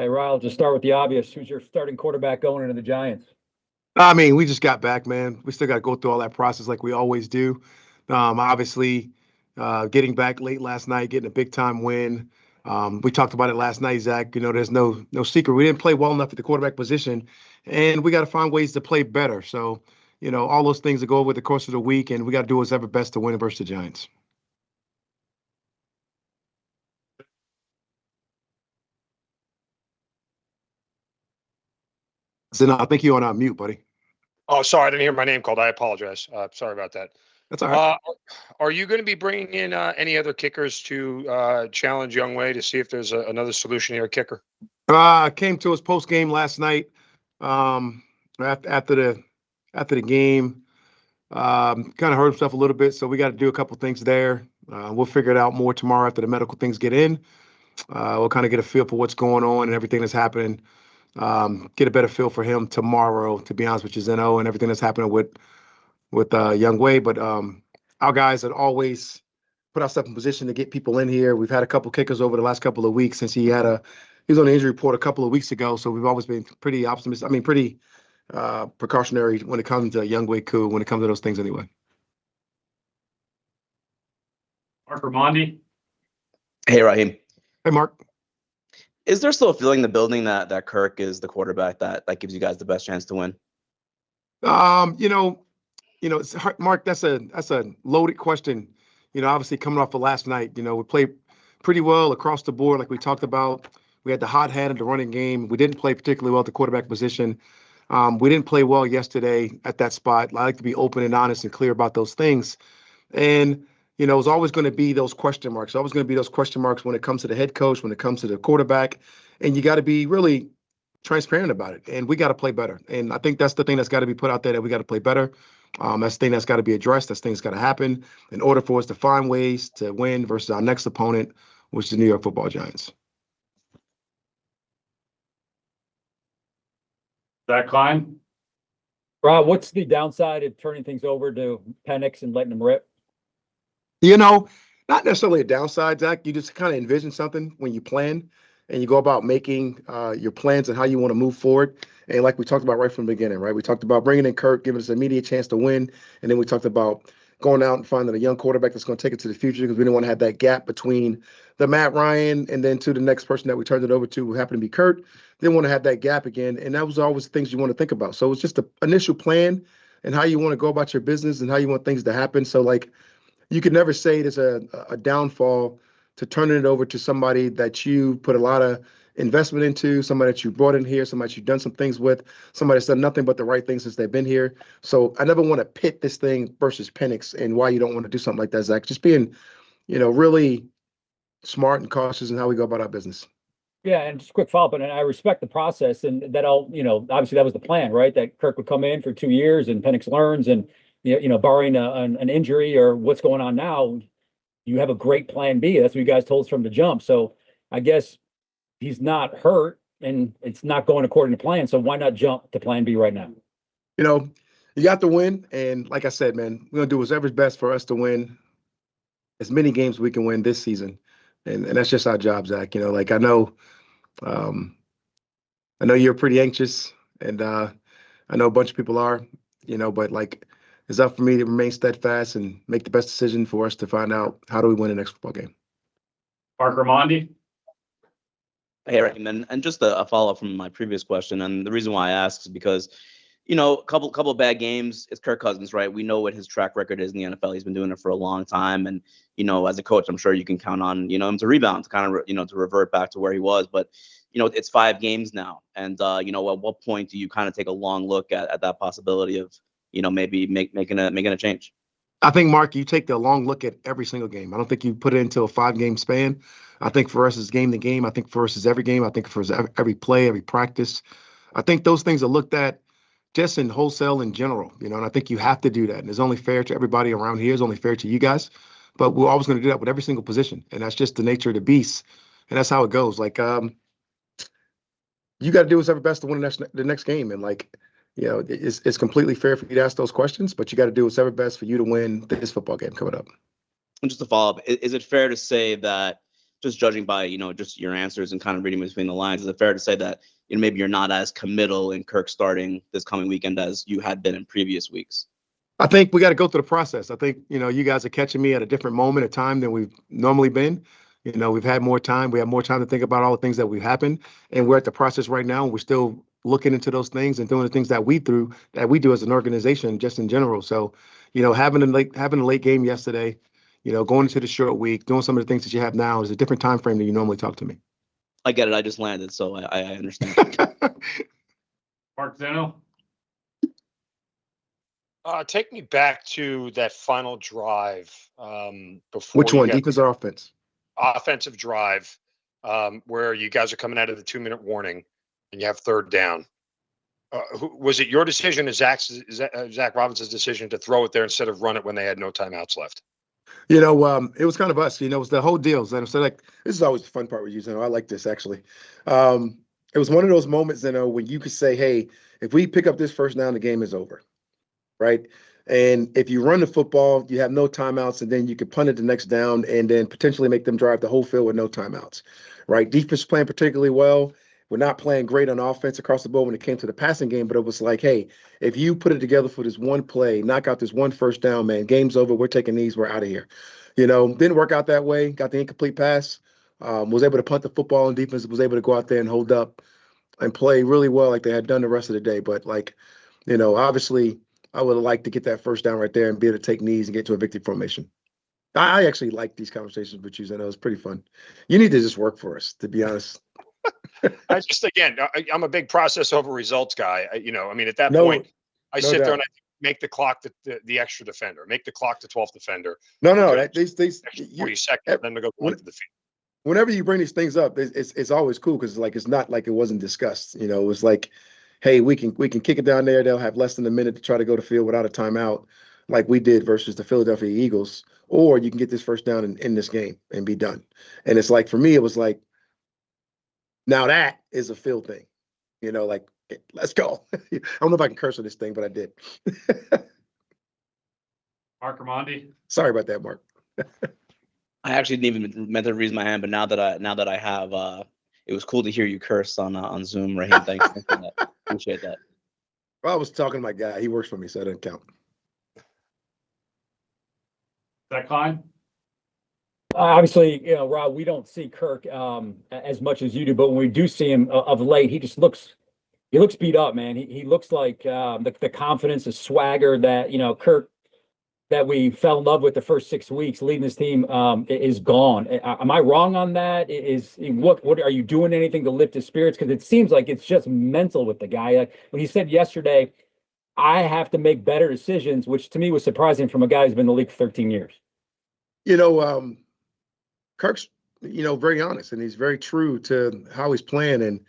Hey, Ryle, just start with the obvious. Who's your starting quarterback going into the Giants? I mean, we just got back, man. We still got to go through all that process like we always do. Obviously, getting back late last night, getting a big time win. We talked about it last night, Zach. There's no secret. We didn't play well enough at the quarterback position, and we got to find ways to play better. So, all those things that go over the course of the week, and we got to do what's ever best to win versus the Giants. So, no, I think you're on mute, buddy. Oh, sorry, I didn't hear my name called. I apologize. Sorry about that. That's all right. Are you going to be bringing in any other kickers to challenge Young Wei to see if there's another solution here, kicker? Came to his post game last night. Um, after the game, kind of hurt himself a little bit, so we got to do a couple things there. We'll figure it out more tomorrow after the medical things get in. We'll kind of get a feel for what's going on and everything that's happening. Get a better feel for him tomorrow, to be honest with you, Zeno, and everything that's happening with Young Wei. But our guys had always put ourselves in position to get people in here. We've had a couple kickers over the last couple of weeks since he was on the injury report a couple of weeks ago. So we've always been pretty optimistic. I mean, pretty precautionary when it comes to Young Wei Koo, when it comes to those things anyway. Mark Ramondi. Hey, Raheem. Hey, Mark. Is there still a feeling in the building that Kirk is the quarterback that gives you guys the best chance to win? It's hard, Mark. That's a loaded question. Obviously coming off of last night, we played pretty well across the board, like we talked about. We had the hot hand of the running game. We didn't play particularly well at the quarterback position. We didn't play well yesterday at that spot. I like to be open and honest and clear about those things. And it's always going to be those question marks. Always going to be those question marks when it comes to the head coach, when it comes to the quarterback, and you got to be really transparent about it. And we got to play better. And I think that's the thing that's got to be put out there, that we got to play better. That's the thing that's got to be addressed. That's the thing that's got to happen in order for us to find ways to win versus our next opponent, which is the New York Football Giants. Zach Klein. Rob, what's the downside of turning things over to Penix and letting him rip? Not necessarily a downside, Zach. You just kind of envision something when you plan and you go about making your plans and how you want to move forward. And like we talked about right from the beginning, right? We talked about bringing in Kirk, giving us an immediate chance to win. And then we talked about going out and finding a young quarterback that's going to take it to the future, because we didn't want to have that gap between the Matt Ryan and then to the next person that we turned it over to, who happened to be Kurt. Didn't want to have that gap again. And that was always things you want to think about. So it's just the initial plan and how you want to go about your business and how you want things to happen. So, like, you could never say there's a downfall to turning it over to somebody that you put a lot of investment into, somebody that you brought in here, somebody you've done some things with, somebody that's done nothing but the right things since they've been here. So I never want to pit this thing versus Penix and why you don't want to do something like that, Zach. Just being, really smart and cautious in how we go about our business. Yeah, and just a quick follow-up, and I respect the process, and that obviously that was the plan, right? That Kirk would come in for 2 years and Penix learns, and barring an injury or what's going on now, you have a great plan B. That's what you guys told us from the jump. So I guess he's not hurt and it's not going according to plan. So why not jump to plan B right now? You got to win. And like I said, man, we're going to do whatever's best for us to win as many games we can win this season. And that's just our job, Zach. I know you're pretty anxious, and I know a bunch of people are, but like, it's up for me to remain steadfast and make the best decision for us to find out how do we win the next football game. Mark Ramondi. Hey, Raheem, and just a follow-up from my previous question, and the reason why I ask is because, a couple of bad games. It's Kirk Cousins, right? We know what his track record is in the NFL. He's been doing it for a long time, and as a coach, I'm sure you can count on him to rebound, to kind of to revert back to where he was. But it's 5 games now, and at what point do you kind of take a long look at that possibility of maybe making a change? I think, Mark, you take the long look at every single game. I don't think you put it into a 5-game span. I think for us, it's game to game. I think for us, it's every game. I think for us, every play, every practice. I think those things are looked at just in wholesale in general, and I think you have to do that. And it's only fair to everybody around here. It's only fair to you guys. But we're always going to do that with every single position. And that's just the nature of the beast. And that's how it goes. Like, you got to do whatever best to win the next game. And, like, it's completely fair for you to ask those questions, but you got to do whatever best for you to win this football game coming up. And just to follow up, is it fair to say that just judging by, just your answers and kind of reading between the lines, is it fair to say that, maybe you're not as committal in Kirk starting this coming weekend as you had been in previous weeks? I think we got to go through the process. I think, you guys are catching me at a different moment of time than we've normally been. We've had more time. We have more time to think about all the things that we've happened. And we're at the process right now. And we're still looking into those things and doing the things that we do as an organization, just in general. So, having a late game yesterday, going into the short week, doing some of the things that you have now is a different time frame than you normally talk to me. I get it. I just landed, so I understand. Mark Zeno. Take me back to that final drive before. Which one, defense or offense? Offensive drive, where you guys are coming out of the 2-minute warning and you have third down. Was it your decision, or Zach Robinson's decision, to throw it there instead of run it when they had no timeouts left? It was kind of us. It was the whole deal. So like, this is always the fun part with you. I like this, actually. It was one of those moments, when you could say, hey, if we pick up this first down, the game is over, right? And if you run the football, you have no timeouts, and then you could punt it the next down and then potentially make them drive the whole field with no timeouts, right? Defense playing particularly well. We're not playing great on offense across the board when it came to the passing game, but it was like, hey, if you put it together for this one play, knock out this one first down, man, game's over. We're taking these. We're out of here. Didn't work out that way. Got the incomplete pass. Was able to punt the football, and defense was able to go out there and hold up and play really well like they had done the rest of the day. But, obviously, I would have liked to get that first down right there and be able to take knees and get to a victory formation. I actually like these conversations with you. I know it's pretty fun. You need to just work for us, to be honest. I'm a big process over results guy. At that point, I sit there and I make the clock the extra defender, make the clock the 12th defender. These 40 seconds, then to go to the field. Whenever you bring these things up, it's always cool because it's not like it wasn't discussed. It was like, hey, we can kick it down there. They'll have less than a minute to try to go to field without a timeout, like we did versus the Philadelphia Eagles. Or you can get this first down in this game and be done. And it's like, for me, it was like, now that is a Phil thing, let's go. I don't know if I can curse on this thing, but I did. Mark Ramondi. Sorry about that, Mark. I actually didn't even meant to raise my hand, but now that I have, it was cool to hear you curse on Zoom, Raheem. Thanks for that. Appreciate that. Well, I was talking to my guy. He works for me, so it doesn't count. Zach Klein. Obviously, Rob, we don't see Kirk as much as you do, but when we do see him of late, he looks beat up, man. He looks like the confidence, the swagger that Kirk that we fell in love with the first 6 weeks leading this team is gone. Am I wrong on that? What are you doing anything to lift his spirits? Because it seems like it's just mental with the guy. Like when he said yesterday, I have to make better decisions, which to me was surprising from a guy who's been in the league for 13 years. Kirk's, very honest, and he's very true to how he's playing. And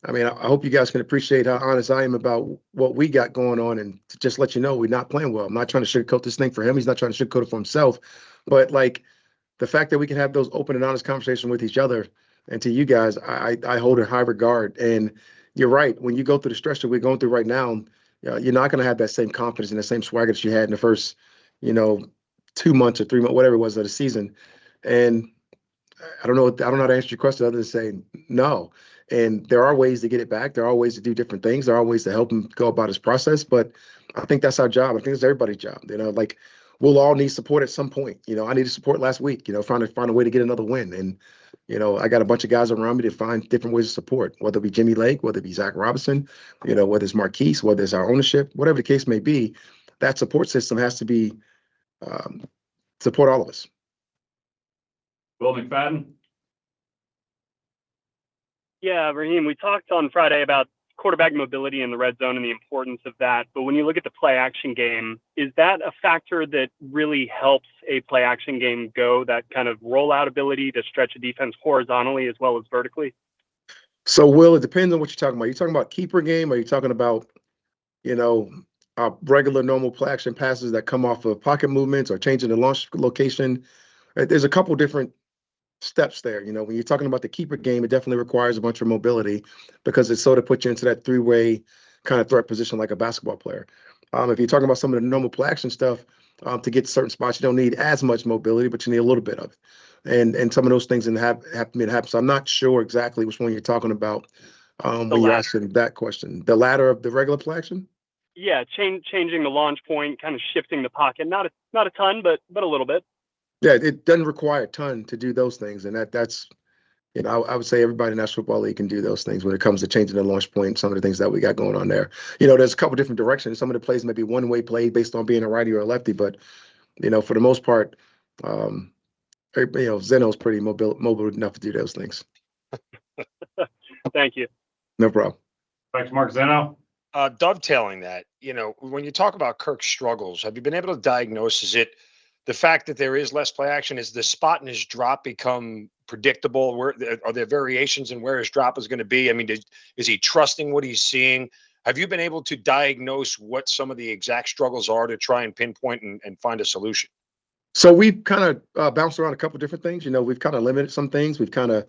I hope you guys can appreciate how honest I am about what we got going on, and to just let you know we're not playing well. I'm not trying to sugarcoat this thing for him. He's not trying to sugarcoat it for himself. But the fact that we can have those open and honest conversations with each other, and to you guys, I hold in high regard. And you're right. When you go through the stretch that we're going through right now, you're not going to have that same confidence and the same swagger that you had in the first, 2 months or 3 months, whatever it was of the season. And I don't know how to answer your question other than saying no. And there are ways to get it back. There are ways to do different things. There are ways to help him go about his process. But I think that's our job. I think it's everybody's job. We'll all need support at some point. I needed support last week, trying to find a way to get another win. And, I got a bunch of guys around me to find different ways of support, whether it be Jimmy Lake, whether it be Zach Robinson, whether it's Marquise, whether it's our ownership, whatever the case may be, that support system has to be support all of us. Will McFadden. Yeah, Raheem, we talked on Friday about quarterback mobility in the red zone and the importance of that. But when you look at the play action game, is that a factor that really helps a play action game go, that kind of rollout ability to stretch a defense horizontally as well as vertically? So, Will, it depends on what you're talking about. Are you talking about keeper game? Or are you talking about, regular normal play action passes that come off of pocket movements or changing the launch location? There's a couple different steps there. When you're talking about the keeper game, it definitely requires a bunch of mobility because it sort of puts you into that three-way kind of threat position like a basketball player. If you're talking about some of the normal play action stuff, to get to certain spots, you don't need as much mobility, but you need a little bit of it. and some of those things and have to happen. So I'm not sure exactly which one you're talking about when you're latter. asking that question. The ladder of the regular play action? Yeah, changing the launch point, kind of shifting the pocket. Not a ton, but a little bit. Yeah, it doesn't require a ton to do those things, and that's I would say everybody in National Football League can do those things when it comes to changing the launch point. Some of the things that we got going on there. There's a couple different directions. Some of the plays may be one-way play based on being a righty or a lefty, but for the most part, Zeno's pretty mobile enough to do those things. Thank you. No problem. Back to Mark Zeno. Dovetailing that, when you talk about Kirk's struggles, have you been able to diagnose, is it the fact that there is less play action? Is the spot in his drop become predictable? Are there variations in where his drop is going to be? I mean, is he trusting what he's seeing? Have you been able to diagnose what some of the exact struggles are to try and pinpoint and find a solution? So we've kind of bounced around a couple different things. We've kind of limited some things. We've kind of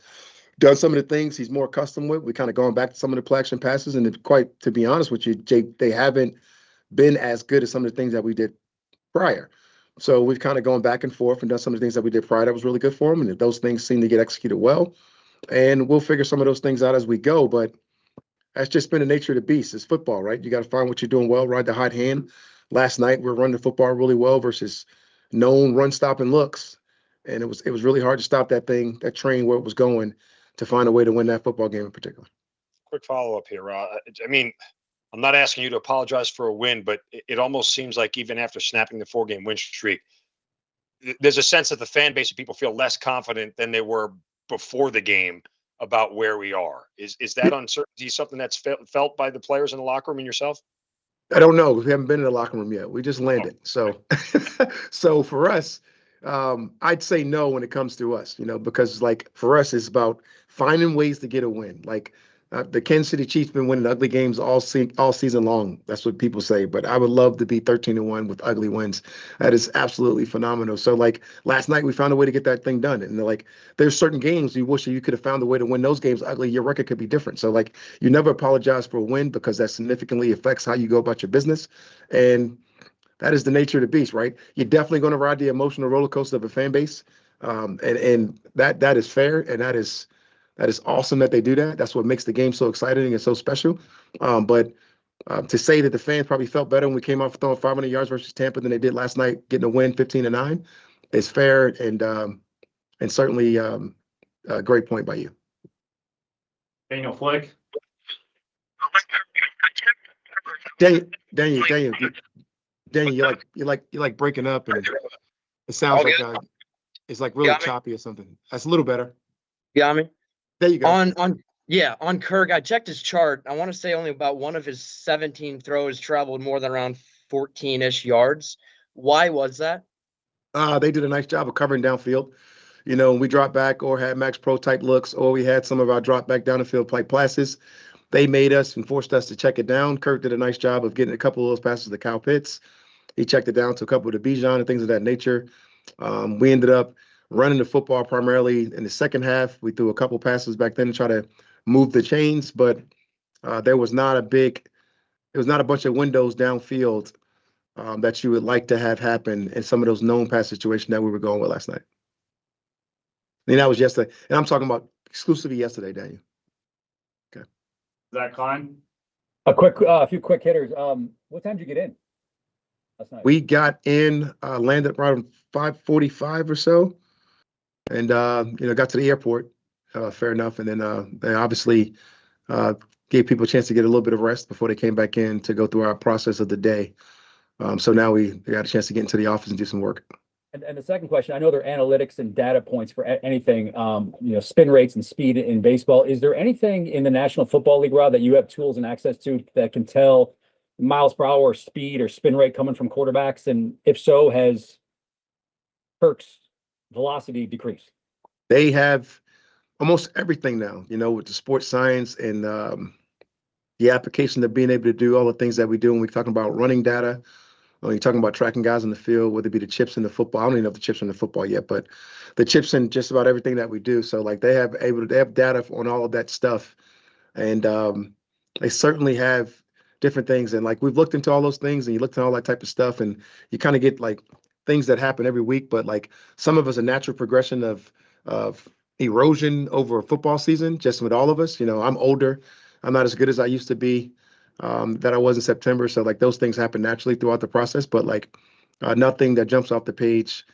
done some of the things he's more accustomed with. We kind of gone back to some of the play action passes, and to be honest with you, Jake, they haven't been as good as some of the things that we did prior. So we've kind of gone back and forth and done some of the things that we did prior that was really good for him, and those things seem to get executed well. And we'll figure some of those things out as we go, but that's just been the nature of the beast. It's football, right? You got to find what you're doing well, ride the hot hand. Last night we're running the football really well versus known run stopping looks, and it was really hard to stop that train where it was going, to find a way to win that football game in particular. Quick follow-up here, Rob. I mean, I'm not asking you to apologize for a win, but it almost seems like even after snapping the 4-game win streak, there's a sense that the fan base of people feel less confident than they were before the game about where we are. Is that uncertainty something that's felt by the players in the locker room and yourself? I don't know. We haven't been in the locker room yet. We just landed. So, so for us, I'd say no when it comes to us, because for us, it's about finding ways to get a win. The Kansas City Chiefs been winning ugly games all season long. That's what people say. But I would love to be 13-1 with ugly wins. That is absolutely phenomenal. So last night we found a way to get that thing done. And there's certain games you wish you could have found a way to win those games ugly. Your record could be different. So you never apologize for a win, because that significantly affects how you go about your business. And that is the nature of the beast, right? You're definitely going to ride the emotional roller coaster of a fan base. And that is fair. And that is awesome that they do that. That's what makes the game so exciting and so special. But to say that the fans probably felt better when we came off throwing 500 yards versus Tampa than they did last night, getting a win 15-9, is fair and certainly a great point by you. Daniel Flick. Daniel, you're like breaking up, and it sounds like it's really choppy or something. That's a little better. You got me? There you go. On Kirk, I checked his chart. I want to say only about one of his 17 throws traveled more than around 14-ish yards. Why was that? They did a nice job of covering downfield. We dropped back or had Max Pro type looks, or we had some of our drop back down the field play passes. They made us and forced us to check it down. Kirk did a nice job of getting a couple of those passes to Kyle Pitts. He checked it down to a couple of the Bijan and things of that nature. We ended up running the football primarily in the second half. We threw a couple passes back then to try to move the chains, but there was not a bunch of windows downfield that you would like to have happen in some of those known pass situations that we were going with last night. And that was yesterday. And I'm talking about exclusively yesterday, Daniel. Okay. Zach Klein. A few quick hitters. What time did you get in last night? We got in, landed around 5:45 or so, and got to the airport. Fair enough. And then they obviously gave people a chance to get a little bit of rest before they came back in to go through our process of the day. So now we got a chance to get into the office and do some work. And the second question, I know there are analytics and data points for anything, spin rates and speed in baseball. Is there anything in the National Football League, Rob, that you have tools and access to that can tell miles per hour or speed or spin rate coming from quarterbacks? And if so, has Kirk's velocity decreased? They have almost everything now, with the sports science and the application of being able to do all the things that we do when we're talking about running data. When you're talking about tracking guys in the field, whether it be the chips in the football. I don't even know if the chips in the football yet, but the chips in just about everything that we do. So they have data on all of that stuff. And they certainly have different things. And we've looked into all those things, and you looked at all that type of stuff, and you kind of get things that happen every week. But some of us a natural progression of of erosion over a football season, just with all of us. I'm older. I'm not as good as I used to be, that I was in September. So like those things happen naturally throughout the process, but like nothing that jumps off the page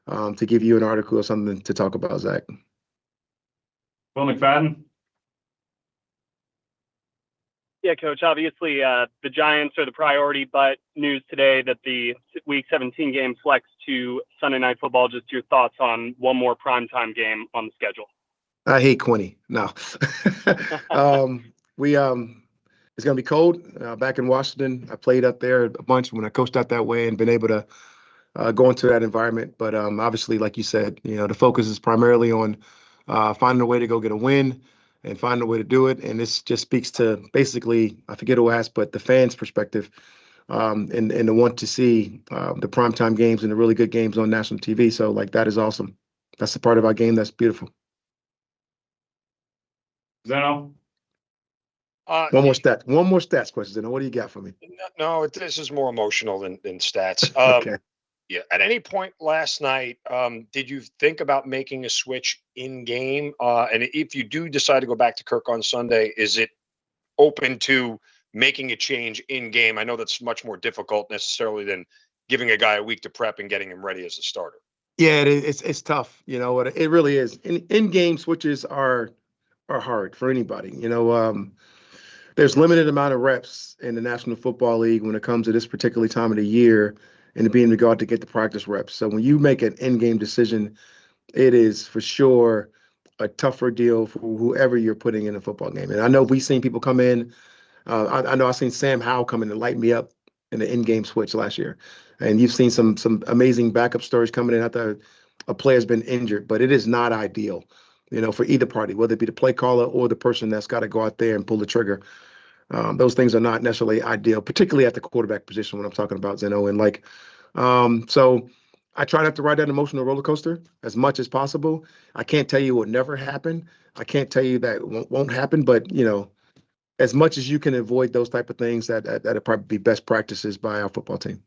to give you an article or something to talk about, Zach. Will McFadden? Yeah, Coach, obviously the Giants are the priority, but news today that the Week 17 game flexed to Sunday Night Football. Just your thoughts on one more primetime game on the schedule. I hate Quinny. No. We it's gonna be cold back in Washington. I played up there a bunch when I coached out that way and been able to go into that environment. But obviously, like you said, the focus is primarily on finding a way to go get a win and finding a way to do it. And this just speaks to basically, I forget who asked, but the fans' perspective, and the want to see the primetime games and the really good games on national TV. So like that is awesome. That's the part of our game that's beautiful. Zeno? One more stats question, Zeno. What do you got for me? No, this is more emotional than stats. Okay. Yeah. At any point last night, did you think about making a switch in game? And if you do decide to go back to Kirk on Sunday, is it open to making a change in game? I know that's much more difficult necessarily than giving a guy a week to prep and getting him ready as a starter. Yeah, it's tough. It really is. In-game switches are hard for anybody. There's limited amount of reps in the National Football League when it comes to this particular time of the year and to be in regard to get the practice reps. So when you make an in-game decision, it is for sure a tougher deal for whoever you're putting in a football game. And I know we've seen people come in. I know I've seen Sam Howell come in and light me up in the in-game switch last year. And you've seen some amazing backup stories coming in after a player's been injured, but it is not ideal, for either party, whether it be the play caller or the person that's got to go out there and pull the trigger. Those things are not necessarily ideal, particularly at the quarterback position when I'm talking about Zeno. And so I try not to ride that emotional roller coaster as much as possible. I can't tell you it will never happen. I can't tell you that it won't happen, but as much as you can avoid those type of things, that'd probably be best practices by our football team.